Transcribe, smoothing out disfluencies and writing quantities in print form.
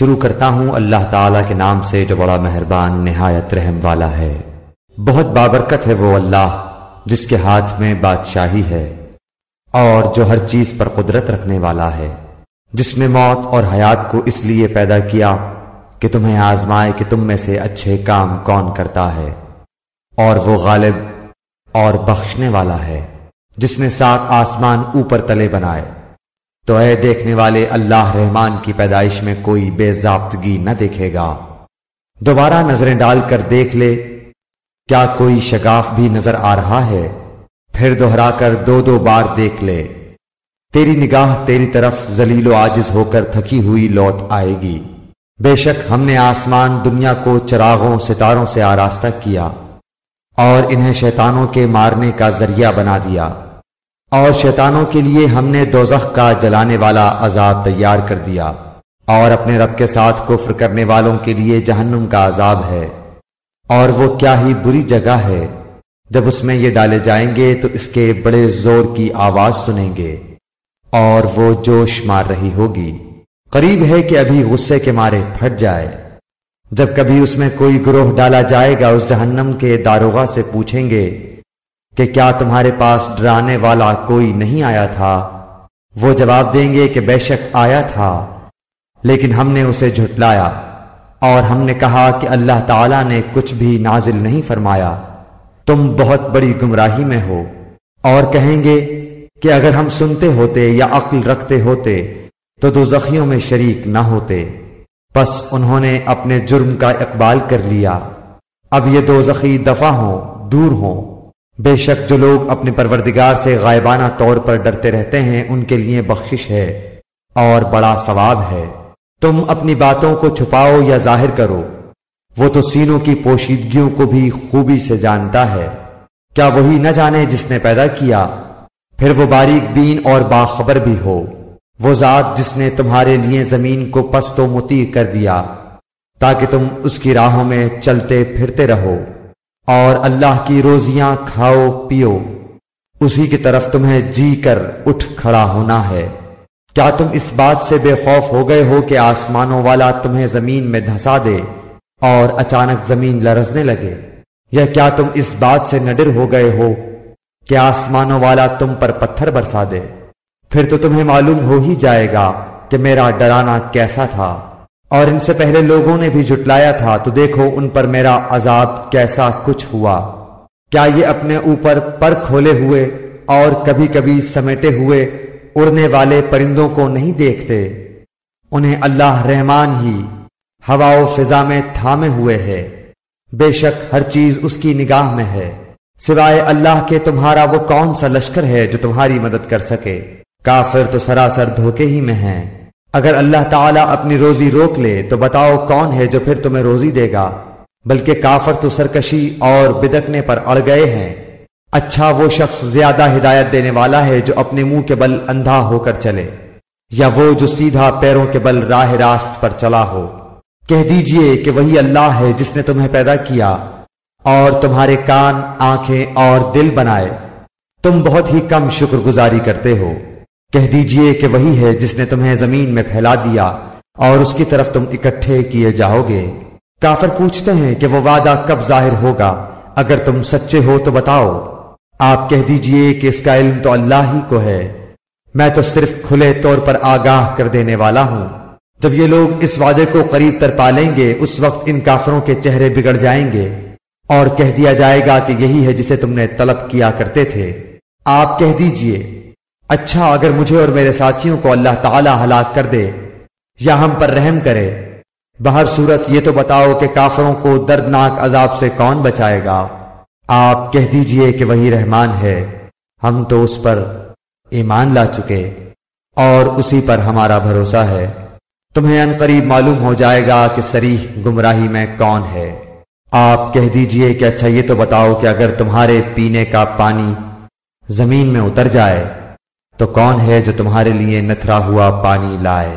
شروع کرتا ہوں اللہ تعالیٰ کے نام سے جو بڑا مہربان نہایت رحم والا ہے۔ بہت بابرکت ہے وہ اللہ جس کے ہاتھ میں بادشاہی ہے اور جو ہر چیز پر قدرت رکھنے والا ہے، جس نے موت اور حیات کو اس لیے پیدا کیا کہ تمہیں آزمائے کہ تم میں سے اچھے کام کون کرتا ہے، اور وہ غالب اور بخشنے والا ہے جس نے 7 آسمان اوپر تلے بنائے۔ تو اے دیکھنے والے، اللہ رحمان کی پیدائش میں کوئی بے ضابطگی نہ دیکھے گا۔ دوبارہ نظریں ڈال کر دیکھ لے، کیا کوئی شگاف بھی نظر آ رہا ہے؟ پھر دوہرا کر 2 بار دیکھ لے، تیری نگاہ تیری طرف ذلیل و عاجز ہو کر تھکی ہوئی لوٹ آئے گی۔ بے شک ہم نے آسمان دنیا کو چراغوں ستاروں سے آراستہ کیا اور انہیں شیطانوں کے مارنے کا ذریعہ بنا دیا، اور شیطانوں کے لیے ہم نے دوزخ کا جلانے والا عذاب تیار کر دیا، اور اپنے رب کے ساتھ کفر کرنے والوں کے لیے جہنم کا عذاب ہے، اور وہ کیا ہی بری جگہ ہے۔ جب اس میں یہ ڈالے جائیں گے تو اس کے بڑے زور کی آواز سنیں گے اور وہ جوش مار رہی ہوگی۔ قریب ہے کہ ابھی غصے کے مارے پھٹ جائے۔ جب کبھی اس میں کوئی گروہ ڈالا جائے گا، اس جہنم کے داروغہ سے پوچھیں گے کہ کیا تمہارے پاس ڈرانے والا کوئی نہیں آیا تھا؟ وہ جواب دیں گے کہ بے شک آیا تھا، لیکن ہم نے اسے جھٹلایا، اور ہم نے کہا کہ اللہ تعالیٰ نے کچھ بھی نازل نہیں فرمایا، تم بہت بڑی گمراہی میں ہو۔ اور کہیں گے کہ اگر ہم سنتے ہوتے یا عقل رکھتے ہوتے تو دوزخیوں میں شریک نہ ہوتے۔ پس انہوں نے اپنے جرم کا اقبال کر لیا، اب یہ دوزخی دفع ہوں، دور ہوں۔ بے شک جو لوگ اپنے پروردگار سے غائبانہ طور پر ڈرتے رہتے ہیں ان کے لیے بخشش ہے اور بڑا ثواب ہے۔ تم اپنی باتوں کو چھپاؤ یا ظاہر کرو، وہ تو سینوں کی پوشیدگیوں کو بھی خوبی سے جانتا ہے۔ کیا وہی نہ جانے جس نے پیدا کیا؟ پھر وہ باریک بین اور باخبر بھی ہو۔ وہ ذات جس نے تمہارے لیے زمین کو پست و مطیع کر دیا تاکہ تم اس کی راہوں میں چلتے پھرتے رہو، اور اللہ کی روزیاں کھاؤ پیو، اسی کی طرف تمہیں جی کر اٹھ کھڑا ہونا ہے۔ کیا تم اس بات سے بے خوف ہو گئے ہو کہ آسمانوں والا تمہیں زمین میں دھسا دے اور اچانک زمین لرزنے لگے؟ یا کیا تم اس بات سے نہ ڈر ہو گئے ہو کہ آسمانوں والا تم پر پتھر برسا دے؟ پھر تو تمہیں معلوم ہو ہی جائے گا کہ میرا ڈرانا کیسا تھا، اور ان سے پہلے لوگوں نے بھی جھٹلایا تھا، تو دیکھو ان پر میرا عذاب کیسا کچھ ہوا۔ کیا یہ اپنے اوپر پر کھولے ہوئے اور کبھی کبھی سمیٹے ہوئے اڑنے والے پرندوں کو نہیں دیکھتے؟ انہیں اللہ رحمان ہی ہوا و فضا میں تھامے ہوئے ہے، بے شک ہر چیز اس کی نگاہ میں ہے۔ سوائے اللہ کے تمہارا وہ کون سا لشکر ہے جو تمہاری مدد کر سکے؟ کافر تو سراسر دھوکے ہی میں ہیں۔ اگر اللہ تعالیٰ اپنی روزی روک لے تو بتاؤ کون ہے جو پھر تمہیں روزی دے گا؟ بلکہ کافر تو سرکشی اور بدکنے پر اڑ گئے ہیں۔ اچھا وہ شخص زیادہ ہدایت دینے والا ہے جو اپنے منہ کے بل اندھا ہو کر چلے، یا وہ جو سیدھا پیروں کے بل راہ راست پر چلا ہو۔ کہہ دیجئے کہ وہی اللہ ہے جس نے تمہیں پیدا کیا اور تمہارے کان، آنکھیں اور دل بنائے، تم بہت ہی کم شکر گزاری کرتے ہو۔ کہہ دیجئے کہ وہی ہے جس نے تمہیں زمین میں پھیلا دیا اور اس کی طرف تم اکٹھے کیے جاؤ گے۔ کافر پوچھتے ہیں کہ وہ وعدہ کب ظاہر ہوگا؟ اگر تم سچے ہو تو بتاؤ۔ آپ کہہ دیجئے کہ اس کا علم تو اللہ ہی کو ہے، میں تو صرف کھلے طور پر آگاہ کر دینے والا ہوں۔ جب یہ لوگ اس وعدے کو قریب تر پالیں گے، اس وقت ان کافروں کے چہرے بگڑ جائیں گے اور کہہ دیا جائے گا کہ یہی ہے جسے تم نے طلب کیا کرتے تھے۔ آپ کہہ دیجئے، اچھا اگر مجھے اور میرے ساتھیوں کو اللہ تعالی ہلاک کر دے یا ہم پر رحم کرے، بہر صورت یہ تو بتاؤ کہ کافروں کو دردناک عذاب سے کون بچائے گا؟ آپ کہہ دیجئے کہ وہی رحمان ہے، ہم تو اس پر ایمان لا چکے اور اسی پر ہمارا بھروسہ ہے۔ تمہیں ان قریب معلوم ہو جائے گا کہ صریح گمراہی میں کون ہے۔ آپ کہہ دیجئے کہ اچھا یہ تو بتاؤ کہ اگر تمہارے پینے کا پانی زمین میں اتر جائے تو کون ہے جو تمہارے لیے نتھرا ہوا پانی لائے؟